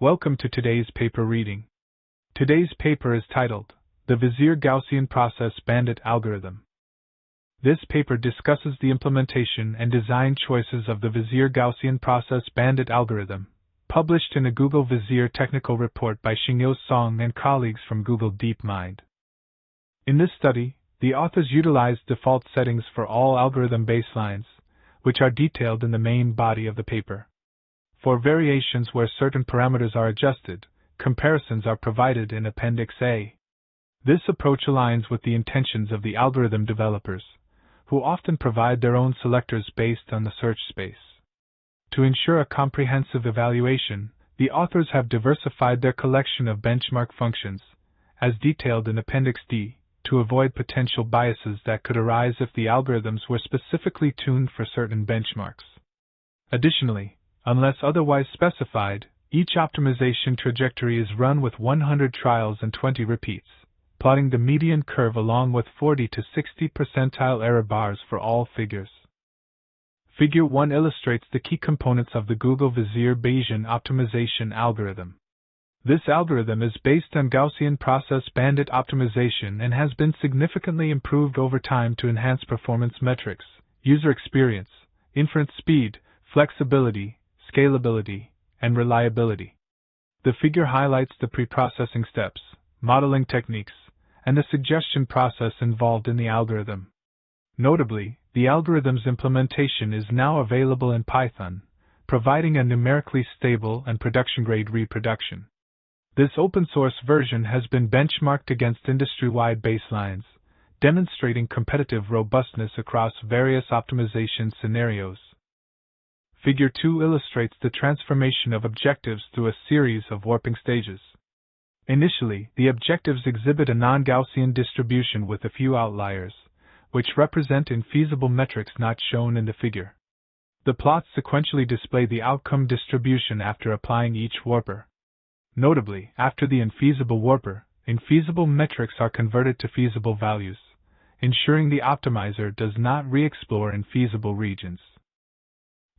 Welcome to today's paper reading. Today's paper is titled, The Vizier Gaussian Process Bandit Algorithm. This paper discusses the implementation and design choices of the Vizier Gaussian Process Bandit algorithm, published in a Google Vizier technical report by Xingyou Zhang and colleagues from Google DeepMind. In this study, the authors utilized default settings for all algorithm baselines, which are detailed in the main body of the paper. For variations where certain parameters are adjusted, comparisons are provided in Appendix A. This approach aligns with the intentions of the algorithm developers, who often provide their own selectors based on the search space. To ensure a comprehensive evaluation, the authors have diversified their collection of benchmark functions, as detailed in Appendix D, to avoid potential biases that could arise if the algorithms were specifically tuned for certain benchmarks. Additionally, unless otherwise specified, each optimization trajectory is run with 100 trials and 20 repeats, plotting the median curve along with 40 to 60 percentile error bars for all figures. Figure 1 illustrates the key components of the Google Vizier Bayesian optimization algorithm. This algorithm is based on Gaussian process bandit optimization and has been significantly improved over time to enhance performance metrics, user experience, inference speed, flexibility, scalability, and reliability. The figure highlights the pre-processing steps, modeling techniques, and the suggestion process involved in the algorithm. Notably, the algorithm's implementation is now available in Python, providing a numerically stable and production-grade reproduction. This open-source version has been benchmarked against industry-wide baselines, demonstrating competitive robustness across various optimization scenarios. Figure 2 illustrates the transformation of objectives through a series of warping stages. Initially, the objectives exhibit a non-Gaussian distribution with a few outliers, which represent infeasible metrics not shown in the figure. The plots sequentially display the outcome distribution after applying each warper. Notably, after the infeasible warper, infeasible metrics are converted to feasible values, ensuring the optimizer does not re-explore infeasible regions.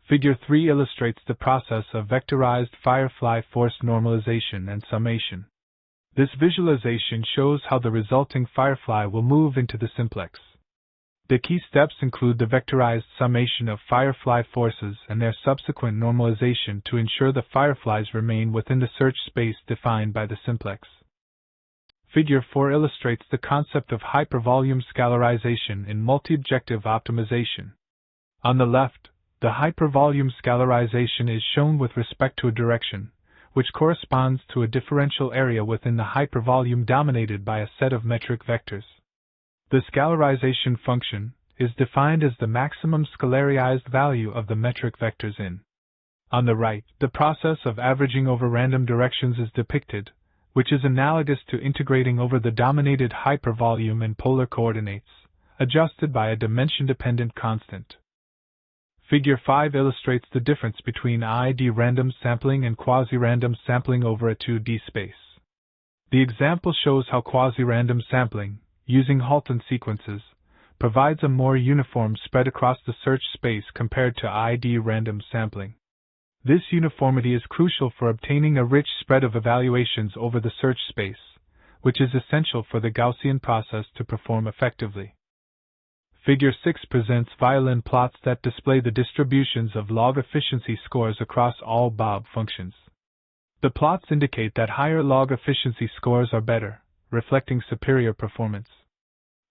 Figure 3 illustrates the process of vectorized Firefly force normalization and summation. This visualization shows how the resulting Firefly will move into the simplex. The key steps include the vectorized summation of Firefly forces and their subsequent normalization to ensure the Fireflies remain within the search space defined by the simplex. Figure 4 illustrates the concept of hypervolume scalarization in multi-objective optimization. On the left, the hypervolume scalarization is shown with respect to a direction, which corresponds to a differential area within the hypervolume dominated by a set of metric vectors. The scalarization function is defined as the maximum scalarized value of the metric vectors in. On the right, the process of averaging over random directions is depicted, which is analogous to integrating over the dominated hypervolume in polar coordinates, adjusted by a dimension-dependent constant. Figure 5 illustrates the difference between ID random sampling and quasi-random sampling over a 2D space. The example shows how quasi-random sampling, using Halton sequences, provides a more uniform spread across the search space compared to ID random sampling. This uniformity is crucial for obtaining a rich spread of evaluations over the search space, which is essential for the Gaussian process to perform effectively. Figure 6 presents violin plots that display the distributions of log efficiency scores across all Bob functions. The plots indicate that higher log efficiency scores are better, reflecting superior performance.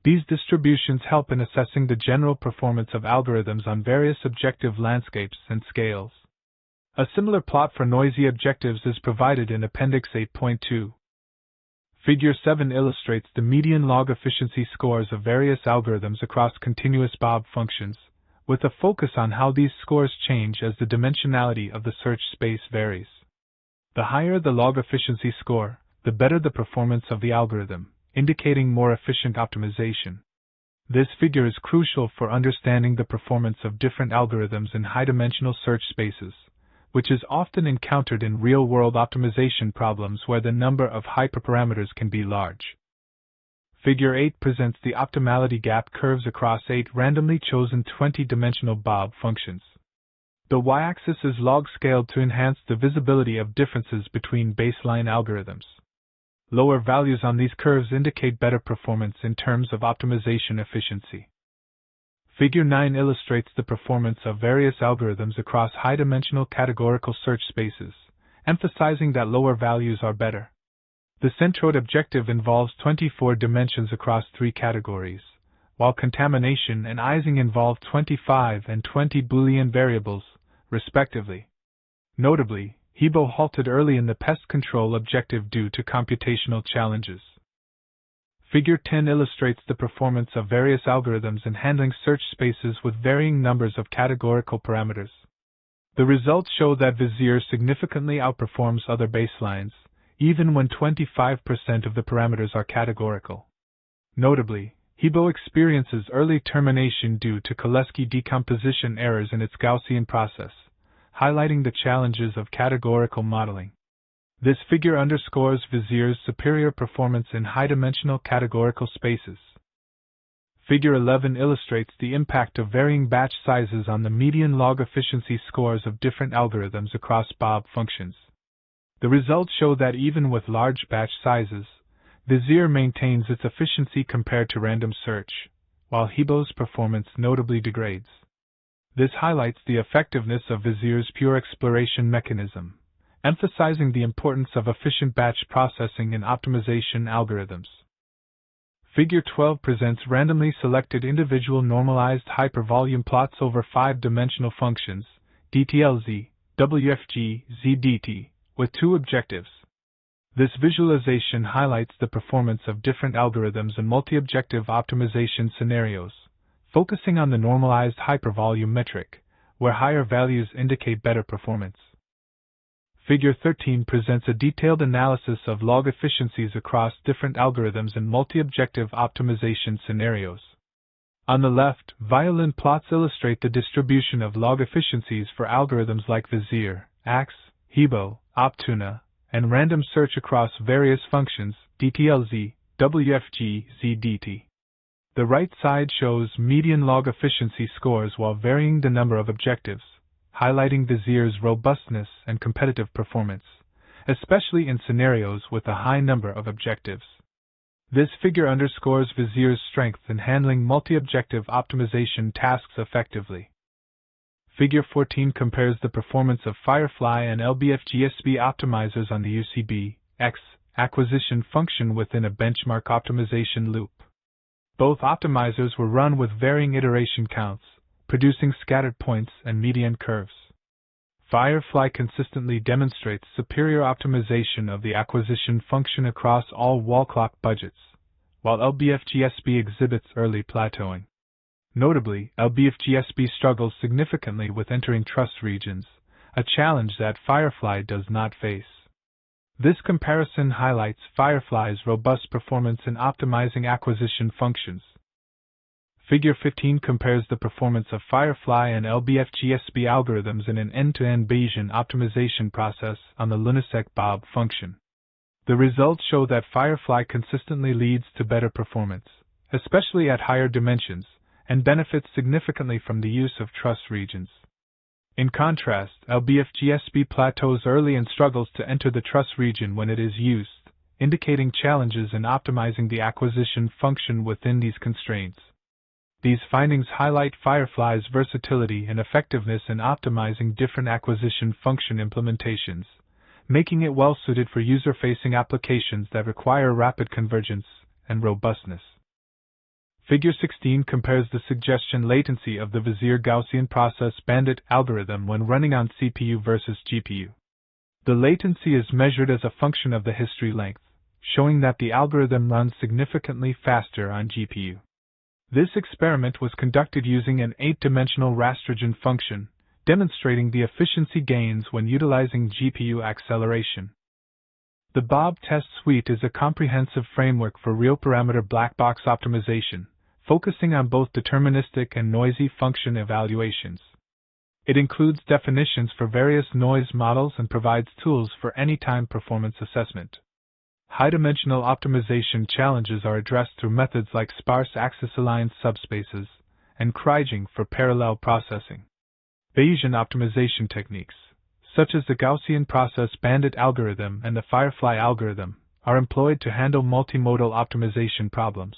These distributions help in assessing the general performance of algorithms on various objective landscapes and scales. A similar plot for noisy objectives is provided in Appendix 8.2. Figure 7 illustrates the median log efficiency scores of various algorithms across continuous Bob functions, with a focus on how these scores change as the dimensionality of the search space varies. The higher the log efficiency score, the better the performance of the algorithm, indicating more efficient optimization. This figure is crucial for understanding the performance of different algorithms in high-dimensional search spaces, which is often encountered in real-world optimization problems where the number of hyperparameters can be large. Figure 8 presents the optimality gap curves across 8 randomly chosen 20-dimensional Bob functions. The y-axis is log-scaled to enhance the visibility of differences between baseline algorithms. Lower values on these curves indicate better performance in terms of optimization efficiency. Figure 9 illustrates the performance of various algorithms across high-dimensional categorical search spaces, emphasizing that lower values are better. The centroid objective involves 24 dimensions across 3 categories, while contamination and Ising involve 25 and 20 Boolean variables, respectively. Notably, Hebo halted early in the pest control objective due to computational challenges. Figure 10 illustrates the performance of various algorithms in handling search spaces with varying numbers of categorical parameters. The results show that Vizier significantly outperforms other baselines, even when 25% of the parameters are categorical. Notably, Hebo experiences early termination due to Kochanski decomposition errors in its Gaussian process, highlighting the challenges of categorical modeling. This figure underscores Vizier's superior performance in high-dimensional categorical spaces. Figure 11 illustrates the impact of varying batch sizes on the median log efficiency scores of different algorithms across Bob functions. The results show that even with large batch sizes, Vizier maintains its efficiency compared to random search, while Hebo's performance notably degrades. This highlights the effectiveness of Vizier's pure exploration mechanism, emphasizing the importance of efficient batch processing in optimization algorithms. Figure 12 presents randomly selected individual normalized hypervolume plots over 5-dimensional functions, DTLZ, WFG, ZDT, with 2 objectives. This visualization highlights the performance of different algorithms in multi-objective optimization scenarios, focusing on the normalized hypervolume metric, where higher values indicate better performance. Figure 13 presents a detailed analysis of log efficiencies across different algorithms in multi-objective optimization scenarios. On the left, violin plots illustrate the distribution of log efficiencies for algorithms like Vizier, AX, Hebo, Optuna, and random search across various functions, DTLZ, WFG, ZDT. The right side shows median log efficiency scores while varying the number of objectives, highlighting Vizier's robustness and competitive performance, especially in scenarios with a high number of objectives. This figure underscores Vizier's strength in handling multi-objective optimization tasks effectively. Figure 14 compares the performance of Firefly and LBFGSB optimizers on the UCB-X acquisition function within a benchmark optimization loop. Both optimizers were run with varying iteration counts, producing scattered points and median curves. Firefly consistently demonstrates superior optimization of the acquisition function across all wall clock budgets, while LBFGSB exhibits early plateauing. Notably, LBFGSB struggles significantly with entering trust regions, a challenge that Firefly does not face. This comparison highlights Firefly's robust performance in optimizing acquisition functions. Figure 15 compares the performance of Firefly and LBFGSB algorithms in an end-to-end Bayesian optimization process on the Lunasec Bob function. The results show that Firefly consistently leads to better performance, especially at higher dimensions, and benefits significantly from the use of truss regions. In contrast, LBFGSB plateaus early and struggles to enter the truss region when it is used, indicating challenges in optimizing the acquisition function within these constraints. These findings highlight Firefly's versatility and effectiveness in optimizing different acquisition function implementations, making it well-suited for user-facing applications that require rapid convergence and robustness. Figure 16 compares the suggestion latency of the Vizier Gaussian process Bandit algorithm when running on CPU versus GPU. The latency is measured as a function of the history length, showing that the algorithm runs significantly faster on GPU. This experiment was conducted using an 8-dimensional rastrogen function, demonstrating the efficiency gains when utilizing GPU acceleration. The Bob test suite is a comprehensive framework for real-parameter black box optimization, focusing on both deterministic and noisy function evaluations. It includes definitions for various noise models and provides tools for anytime performance assessment. High-dimensional optimization challenges are addressed through methods like sparse axis-aligned subspaces and Qiuyi for parallel processing. Bayesian optimization techniques, such as the Gaussian process Bandit algorithm and the Firefly algorithm, are employed to handle multimodal optimization problems.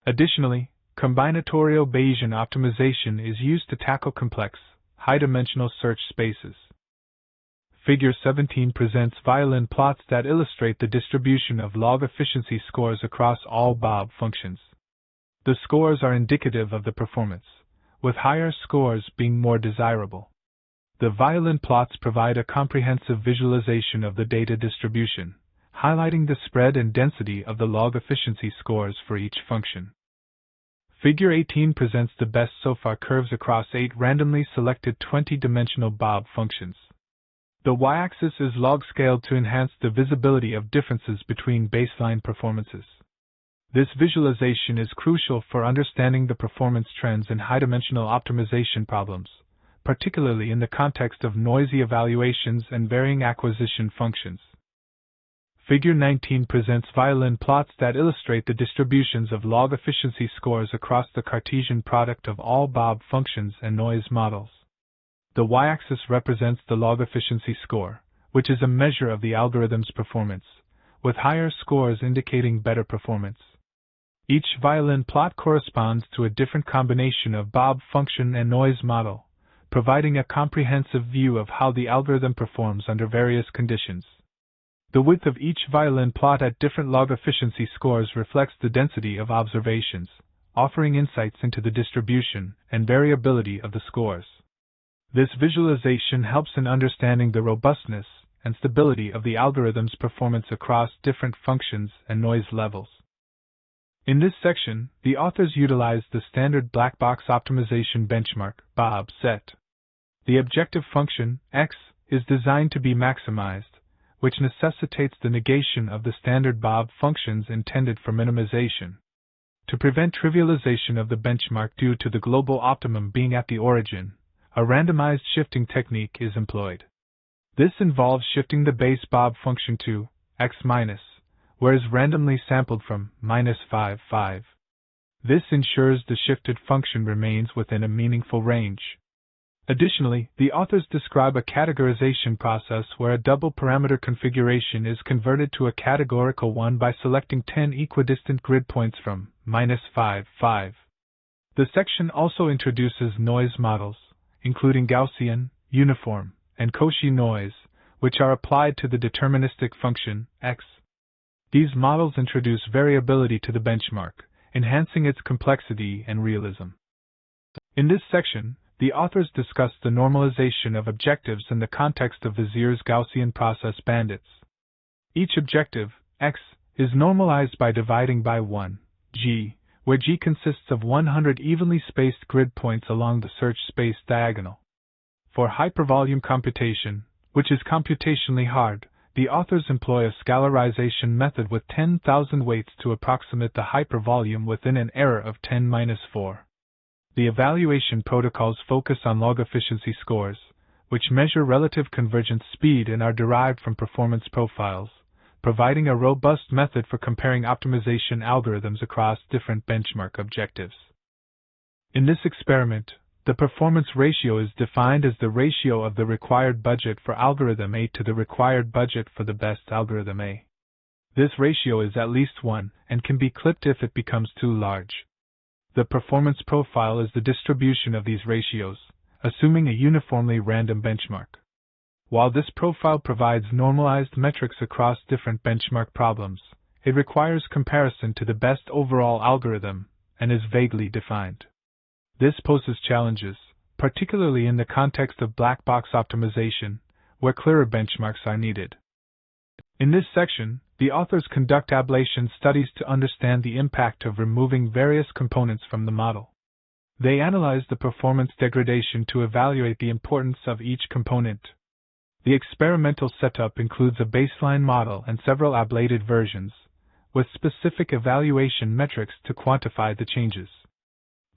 Additionally, combinatorial Bayesian optimization is used to tackle complex, high-dimensional search spaces. Figure 17 presents violin plots that illustrate the distribution of log efficiency scores across all Bob functions. The scores are indicative of the performance, with higher scores being more desirable. The violin plots provide a comprehensive visualization of the data distribution, highlighting the spread and density of the log efficiency scores for each function. Figure 18 presents the best so far curves across 8 randomly selected 20-dimensional Bob functions. The y-axis is log-scaled to enhance the visibility of differences between baseline performances. This visualization is crucial for understanding the performance trends in high-dimensional optimization problems, particularly in the context of noisy evaluations and varying acquisition functions. Figure 19 presents violin plots that illustrate the distributions of log efficiency scores across the Cartesian product of all Bob functions and noise models. The y-axis represents the log efficiency score, which is a measure of the algorithm's performance, with higher scores indicating better performance. Each violin plot corresponds to a different combination of Bob function and noise model, providing a comprehensive view of how the algorithm performs under various conditions. The width of each violin plot at different log efficiency scores reflects the density of observations, offering insights into the distribution and variability of the scores. This visualization helps in understanding the robustness and stability of the algorithm's performance across different functions and noise levels. In this section, the authors utilized the standard black box optimization benchmark (BOB) set. The objective function, x, is designed to be maximized, which necessitates the negation of the standard Bob functions intended for minimization. To prevent trivialization of the benchmark due to the global optimum being at the origin, a randomized shifting technique is employed. This involves shifting the base Bob function to x-, where is randomly sampled from -5, 5. This ensures the shifted function remains within a meaningful range. Additionally, the authors describe a categorization process where a double-parameter configuration is converted to a categorical one by selecting 10 equidistant grid points from -5, 5. The section also introduces noise models, including Gaussian, uniform, and Cauchy noise, which are applied to the deterministic function, x. These models introduce variability to the benchmark, enhancing its complexity and realism. In this section, the authors discuss the normalization of objectives in the context of Vizier's Gaussian process bandits. Each objective, x, is normalized by dividing by 1, g, where g consists of 100 evenly spaced grid points along the search space diagonal. For hypervolume computation, which is computationally hard, the authors employ a scalarization method with 10,000 weights to approximate the hypervolume within an error of 10⁻⁴. The evaluation protocols focus on log efficiency scores, which measure relative convergence speed and are derived from performance profiles, providing a robust method for comparing optimization algorithms across different benchmark objectives. In this experiment, the performance ratio is defined as the ratio of the required budget for algorithm A to the required budget for the best algorithm A. This ratio is at least 1 and can be clipped if it becomes too large. The performance profile is the distribution of these ratios, assuming a uniformly random benchmark. While this profile provides normalized metrics across different benchmark problems, it requires comparison to the best overall algorithm and is vaguely defined. This poses challenges, particularly in the context of black box optimization, where clearer benchmarks are needed. In this section, the authors conduct ablation studies to understand the impact of removing various components from the model. They analyze the performance degradation to evaluate the importance of each component. The experimental setup includes a baseline model and several ablated versions, with specific evaluation metrics to quantify the changes.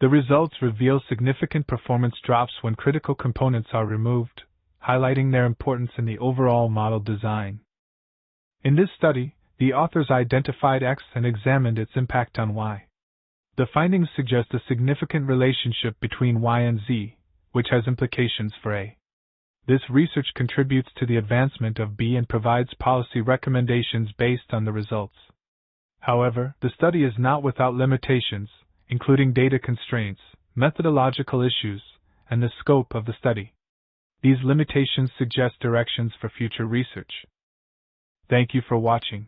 The results reveal significant performance drops when critical components are removed, highlighting their importance in the overall model design. In this study, the authors identified X and examined its impact on Y. The findings suggest a significant relationship between Y and Z, which has implications for A. This research contributes to the advancement of B and provides policy recommendations based on the results. However, the study is not without limitations, including data constraints, methodological issues, and the scope of the study. These limitations suggest directions for future research. Thank you for watching.